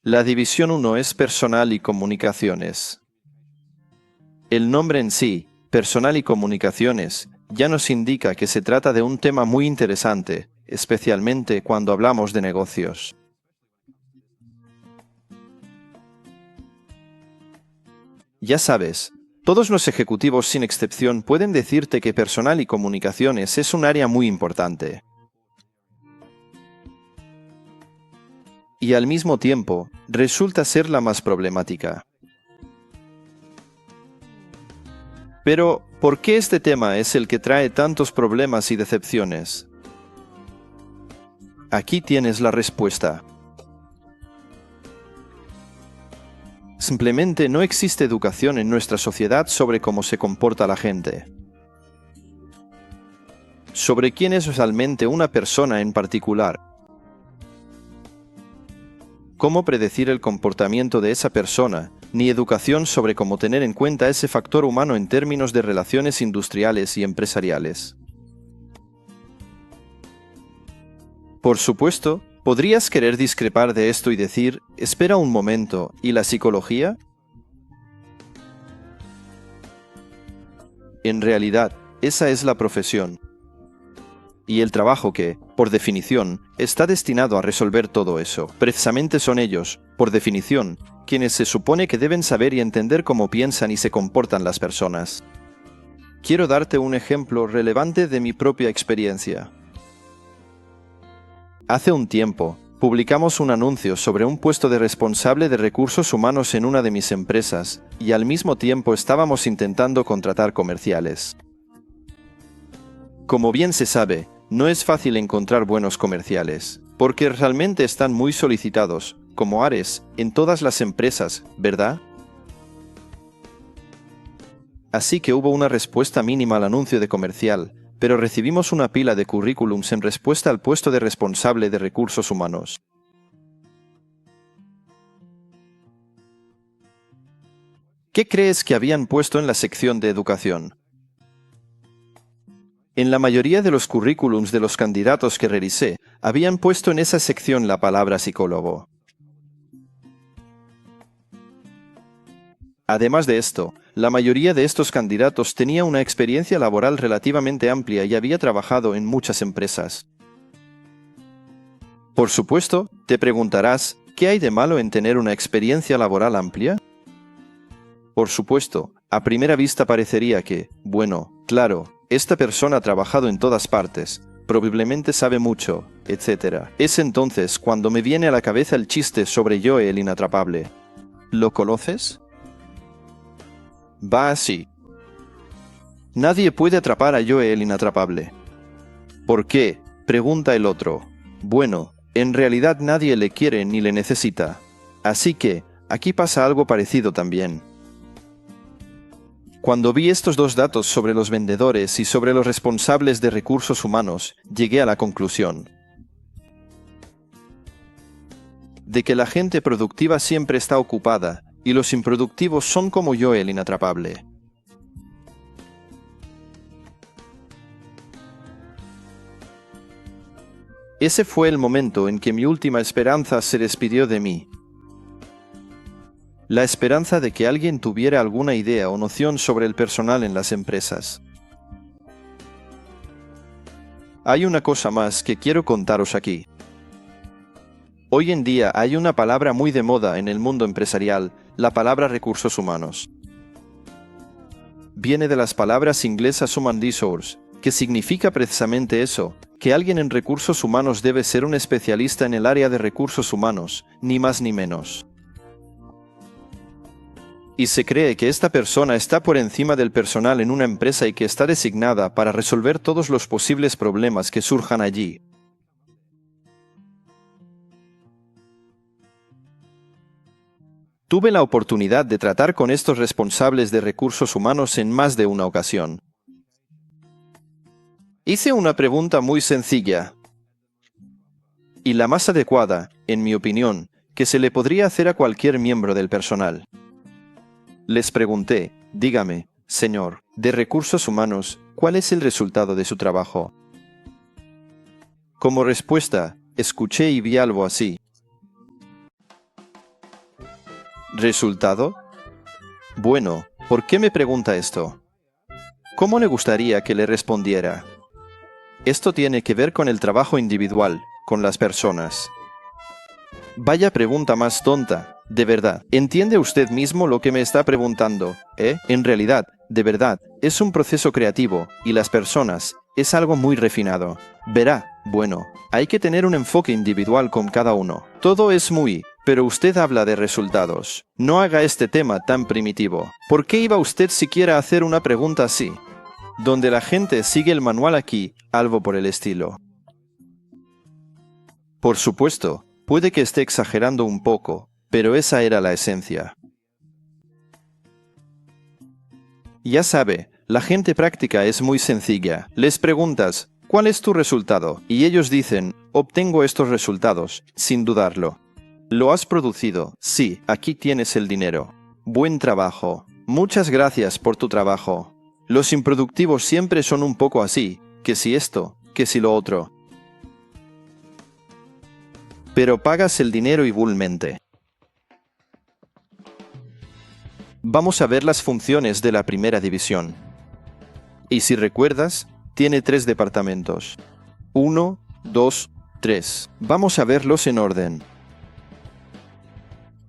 La división 1 es personal y comunicaciones. El nombre en sí, personal y comunicaciones, ya nos indica que se trata de un tema muy interesante, especialmente cuando hablamos de negocios. Ya sabes, todos los ejecutivos sin excepción pueden decirte que personal y comunicaciones es un área muy importante. Y al mismo tiempo, resulta ser la más problemática. Pero, ¿por qué este tema es el que trae tantos problemas y decepciones? Aquí tienes la respuesta. Simplemente no existe educación en nuestra sociedad sobre cómo se comporta la gente. Sobre quién es realmente una persona en particular. Cómo predecir el comportamiento de esa persona, ni educación sobre cómo tener en cuenta ese factor humano en términos de relaciones industriales y empresariales. Por supuesto, podrías querer discrepar de esto y decir, espera un momento, ¿y la psicología? En realidad, esa es la profesión. Y el trabajo que, por definición, está destinado a resolver todo eso. Precisamente son ellos, por definición, quienes se supone que deben saber y entender cómo piensan y se comportan las personas. Quiero darte un ejemplo relevante de mi propia experiencia. Hace un tiempo, publicamos un anuncio sobre un puesto de responsable de recursos humanos en una de mis empresas, y al mismo tiempo estábamos intentando contratar comerciales. Como bien se sabe, no es fácil encontrar buenos comerciales, porque realmente están muy solicitados, como Ares, en todas las empresas, ¿verdad? Así que hubo una respuesta mínima al anuncio de comercial, pero recibimos una pila de currículums en respuesta al puesto de responsable de recursos humanos. ¿Qué crees que habían puesto en la sección de educación? En la mayoría de los currículums de los candidatos que revisé, habían puesto en esa sección la palabra psicólogo. Además de esto, la mayoría de estos candidatos tenía una experiencia laboral relativamente amplia y había trabajado en muchas empresas. Por supuesto, te preguntarás, ¿qué hay de malo en tener una experiencia laboral amplia? Por supuesto, a primera vista parecería que, bueno, claro, esta persona ha trabajado en todas partes, probablemente sabe mucho, etc. Es entonces cuando me viene a la cabeza el chiste sobre Joe el inatrapable. ¿Lo conoces? Va así. Nadie puede atrapar a Joe el inatrapable. ¿Por qué? Pregunta el otro. Bueno, en realidad nadie le quiere ni le necesita. Así que, aquí pasa algo parecido también. Cuando vi estos dos datos sobre los vendedores y sobre los responsables de recursos humanos, llegué a la conclusión de que la gente productiva siempre está ocupada y los improductivos son como yo el inatrapable. Ese fue el momento en que mi última esperanza se despidió de mí. La esperanza de que alguien tuviera alguna idea o noción sobre el personal en las empresas. Hay una cosa más que quiero contaros aquí. Hoy en día hay una palabra muy de moda en el mundo empresarial, la palabra recursos humanos. Viene de las palabras inglesas human resource, que significa precisamente eso, que alguien en recursos humanos debe ser un especialista en el área de recursos humanos, ni más ni menos. Y se cree que esta persona está por encima del personal en una empresa y que está designada para resolver todos los posibles problemas que surjan allí. Tuve la oportunidad de tratar con estos responsables de recursos humanos en más de una ocasión. Hice una pregunta muy sencilla y la más adecuada, en mi opinión, que se le podría hacer a cualquier miembro del personal. Les pregunté, dígame, señor, de recursos humanos, ¿cuál es el resultado de su trabajo? Como respuesta, escuché y vi algo así. ¿Resultado? Bueno, ¿por qué me pregunta esto? ¿Cómo le gustaría que le respondiera? Esto tiene que ver con el trabajo individual, con las personas. Vaya pregunta más tonta, de verdad. ¿Entiende usted mismo lo que me está preguntando? En realidad, de verdad, es un proceso creativo, y las personas, es algo muy refinado. Verá, bueno, hay que tener un enfoque individual con cada uno. Todo es muy... Pero usted habla de resultados. No haga este tema tan primitivo. ¿Por qué iba usted siquiera a hacer una pregunta así? Donde la gente sigue el manual aquí, algo por el estilo. Por supuesto, puede que esté exagerando un poco, pero esa era la esencia. Ya sabe, la gente práctica es muy sencilla. Les preguntas, ¿cuál es tu resultado? Y ellos dicen, obtengo estos resultados, sin dudarlo. ¿Lo has producido? Sí, aquí tienes el dinero. Buen trabajo. Muchas gracias por tu trabajo. Los improductivos siempre son un poco así, que si esto, que si lo otro. Pero pagas el dinero igualmente. Vamos a ver las funciones de la primera división. Y si recuerdas, tiene 3 departamentos. 1, 2, 3. Vamos a verlos en orden.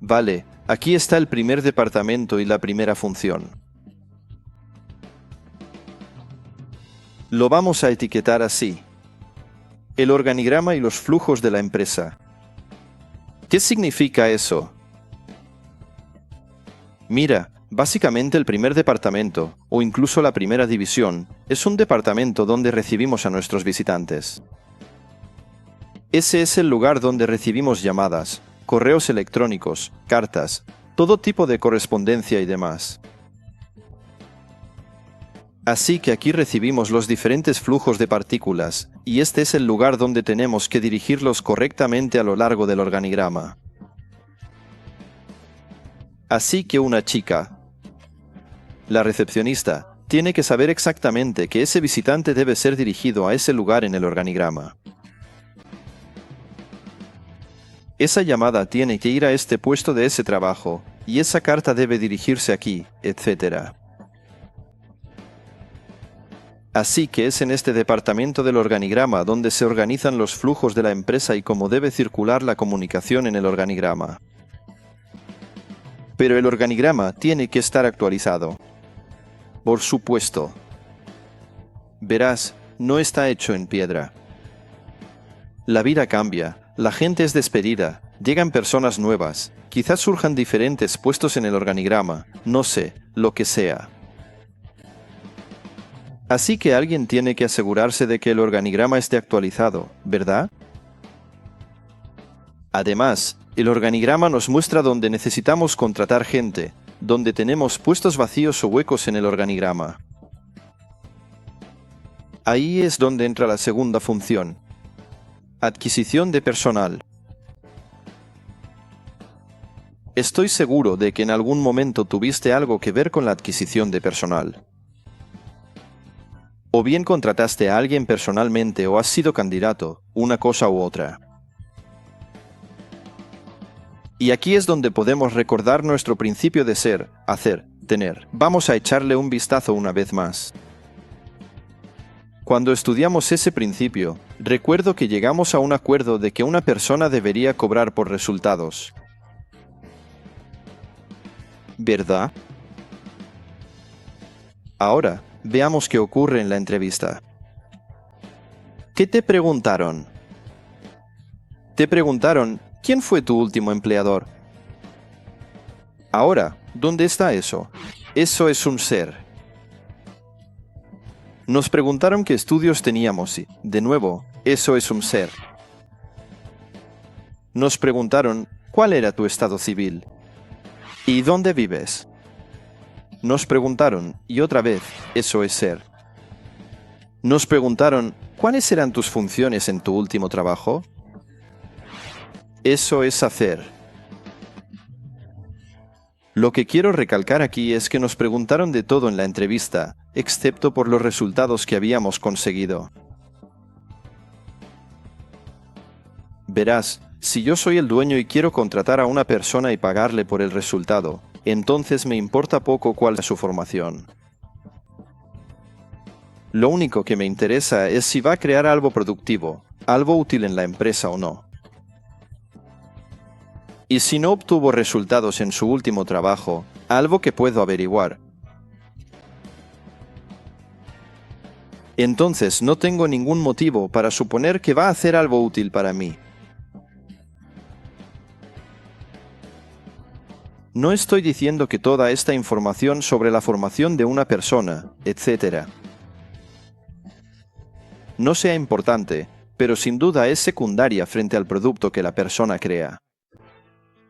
Vale, aquí está el primer departamento y la primera función. Lo vamos a etiquetar así. El organigrama y los flujos de la empresa. ¿Qué significa eso? Mira, básicamente el primer departamento, o incluso la primera división, es un departamento donde recibimos a nuestros visitantes. Ese es el lugar donde recibimos llamadas, correos electrónicos, cartas, todo tipo de correspondencia y demás. Así que aquí recibimos los diferentes flujos de partículas, y este es el lugar donde tenemos que dirigirlos correctamente a lo largo del organigrama. Así que una chica, la recepcionista, tiene que saber exactamente que ese visitante debe ser dirigido a ese lugar en el organigrama. Esa llamada tiene que ir a este puesto de ese trabajo, y esa carta debe dirigirse aquí, etc. Así que es en este departamento del organigrama donde se organizan los flujos de la empresa y cómo debe circular la comunicación en el organigrama. Pero el organigrama tiene que estar actualizado. Por supuesto. Verás, no está hecho en piedra. La vida cambia, la gente es despedida, llegan personas nuevas, quizás surjan diferentes puestos en el organigrama, no sé, lo que sea. Así que alguien tiene que asegurarse de que el organigrama esté actualizado, ¿verdad? Además, el organigrama nos muestra dónde necesitamos contratar gente, donde tenemos puestos vacíos o huecos en el organigrama. Ahí es donde entra la segunda función. Adquisición de personal. Estoy seguro de que en algún momento tuviste algo que ver con la adquisición de personal. O bien contrataste a alguien personalmente o has sido candidato, una cosa u otra. Y aquí es donde podemos recordar nuestro principio de ser, hacer, tener. Vamos a echarle un vistazo una vez más. Cuando estudiamos ese principio, recuerdo que llegamos a un acuerdo de que una persona debería cobrar por resultados. ¿Verdad? Ahora, veamos qué ocurre en la entrevista. ¿Qué te preguntaron? Te preguntaron, ¿quién fue tu último empleador? Ahora, ¿dónde está eso? Eso es un ser. Nos preguntaron qué estudios teníamos y, de nuevo, eso es un ser. Nos preguntaron, ¿cuál era tu estado civil? ¿Y dónde vives? Nos preguntaron, y otra vez, eso es ser. Nos preguntaron, ¿cuáles eran tus funciones en tu último trabajo? Eso es hacer. Lo que quiero recalcar aquí es que nos preguntaron de todo en la entrevista, excepto por los resultados que habíamos conseguido. Verás, Si yo soy el dueño y quiero contratar a una persona y pagarle por el resultado, entonces me importa poco cuál es su formación. Lo único que me interesa es si va a crear algo productivo, algo útil en la empresa o no. Y si no obtuvo resultados en su último trabajo, algo que puedo averiguar. Entonces no tengo ningún motivo para suponer que va a hacer algo útil para mí. No estoy diciendo que toda esta información sobre la formación de una persona, etc., no sea importante, pero sin duda es secundaria frente al producto que la persona crea.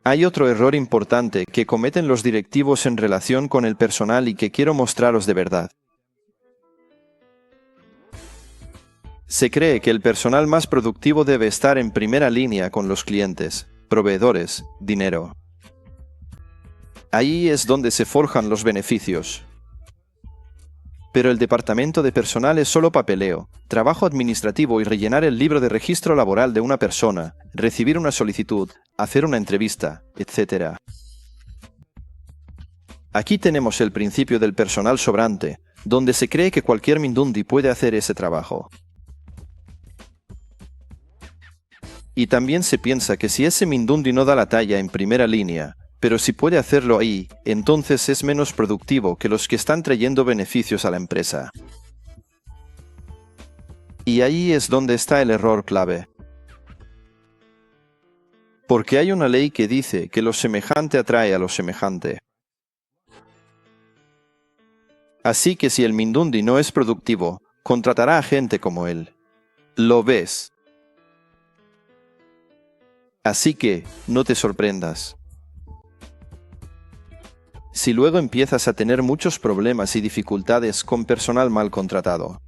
Hay otro error importante que cometen los directivos en relación con el personal y que quiero mostraros de verdad. Se cree que el personal más productivo debe estar en primera línea con los clientes, proveedores, dinero. Ahí es donde se forjan los beneficios. Pero el departamento de personal es solo papeleo, trabajo administrativo y rellenar el libro de registro laboral de una persona, recibir una solicitud, hacer una entrevista, etc. Aquí tenemos el principio del personal sobrante, donde se cree que cualquier mindundi puede hacer ese trabajo. Y también se piensa que si ese mindundi no da la talla en primera línea, pero si puede hacerlo ahí, entonces es menos productivo que los que están trayendo beneficios a la empresa. Y ahí es donde está el error clave. Porque hay una ley que dice que lo semejante atrae a lo semejante. Así que si el mindundi no es productivo, contratará a gente como él. ¿Lo ves? Así que, no te sorprendas. Si luego empiezas a tener muchos problemas y dificultades con personal mal contratado.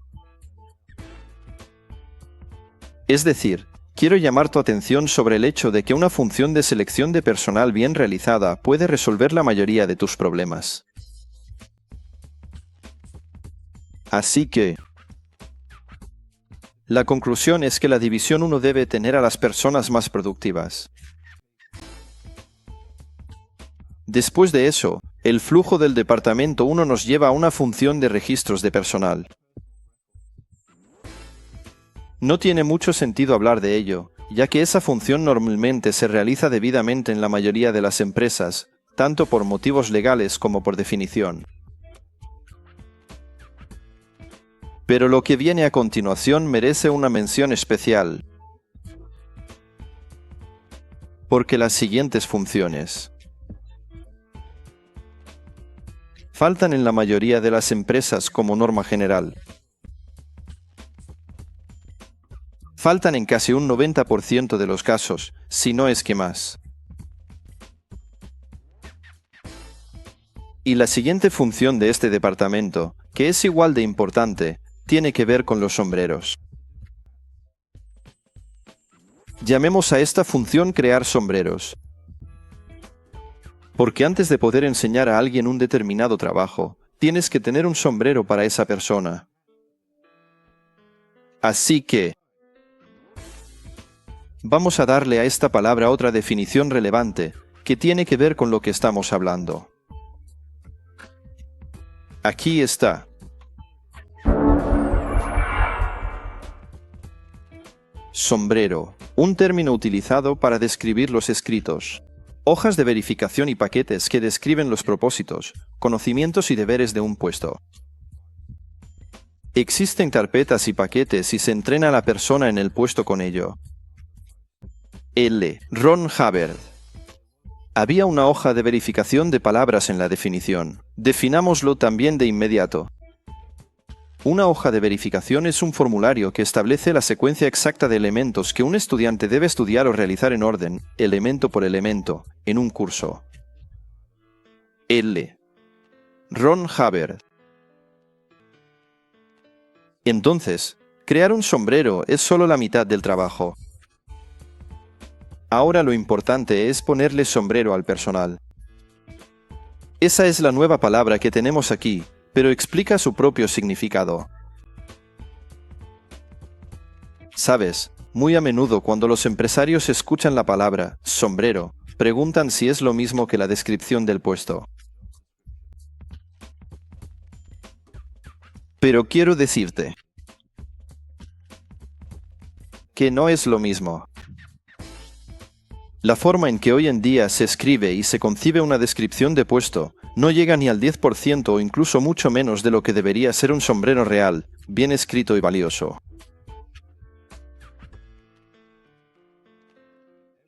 Es decir, quiero llamar tu atención sobre el hecho de que una función de selección de personal bien realizada puede resolver la mayoría de tus problemas. Así que, la conclusión es que la división 1 debe tener a las personas más productivas. Después de eso, el flujo del departamento 1 nos lleva a una función de registros de personal. No tiene mucho sentido hablar de ello, ya que esa función normalmente se realiza debidamente en la mayoría de las empresas, tanto por motivos legales como por definición. Pero lo que viene a continuación merece una mención especial, porque las siguientes funciones faltan en la mayoría de las empresas como norma general. Faltan en casi un 90% de los casos, si no es que más. Y la siguiente función de este departamento, que es igual de importante, tiene que ver con los sombreros. Llamemos a esta función crear sombreros. Porque antes de poder enseñar a alguien un determinado trabajo, tienes que tener un sombrero para esa persona. Así que, vamos a darle a esta palabra otra definición relevante, que tiene que ver con lo que estamos hablando. Aquí está. Sombrero, un término utilizado para describir los escritos, hojas de verificación y paquetes que describen los propósitos, conocimientos y deberes de un puesto. Existen carpetas y paquetes y se entrena a la persona en el puesto con ello. L. Ron Hubbard. Había una hoja de verificación de palabras en la definición. Definámoslo también de inmediato. Una hoja de verificación es un formulario que establece la secuencia exacta de elementos que un estudiante debe estudiar o realizar en orden, elemento por elemento, en un curso. L. Ron Hubbard. Entonces, crear un sombrero es solo la mitad del trabajo. Ahora lo importante es ponerle sombrero al personal. Esa es la nueva palabra que tenemos aquí, pero explica su propio significado. Sabes, Muy a menudo cuando los empresarios escuchan la palabra sombrero, preguntan si es lo mismo que la descripción del puesto. Pero quiero decirte que no es lo mismo. La forma en que hoy en día se escribe y se concibe una descripción de puesto no llega ni al 10% o incluso mucho menos de lo que debería ser un sombrero real, bien escrito y valioso.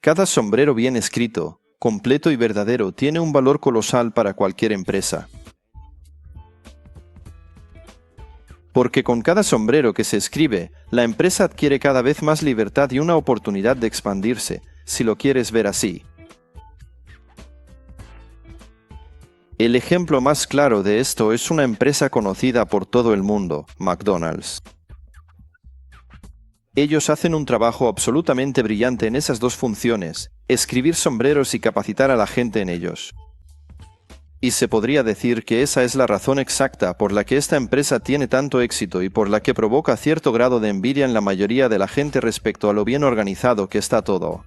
Cada sombrero bien escrito, completo y verdadero tiene un valor colosal para cualquier empresa. Porque con cada sombrero que se escribe, la empresa adquiere cada vez más libertad y una oportunidad de expandirse, si lo quieres ver así. El ejemplo más claro de esto es una empresa conocida por todo el mundo, McDonald's. Ellos hacen un trabajo absolutamente brillante en esas dos funciones, escribir sombreros y capacitar a la gente en ellos. Y se podría decir que esa es la razón exacta por la que esta empresa tiene tanto éxito y por la que provoca cierto grado de envidia en la mayoría de la gente respecto a lo bien organizado que está todo.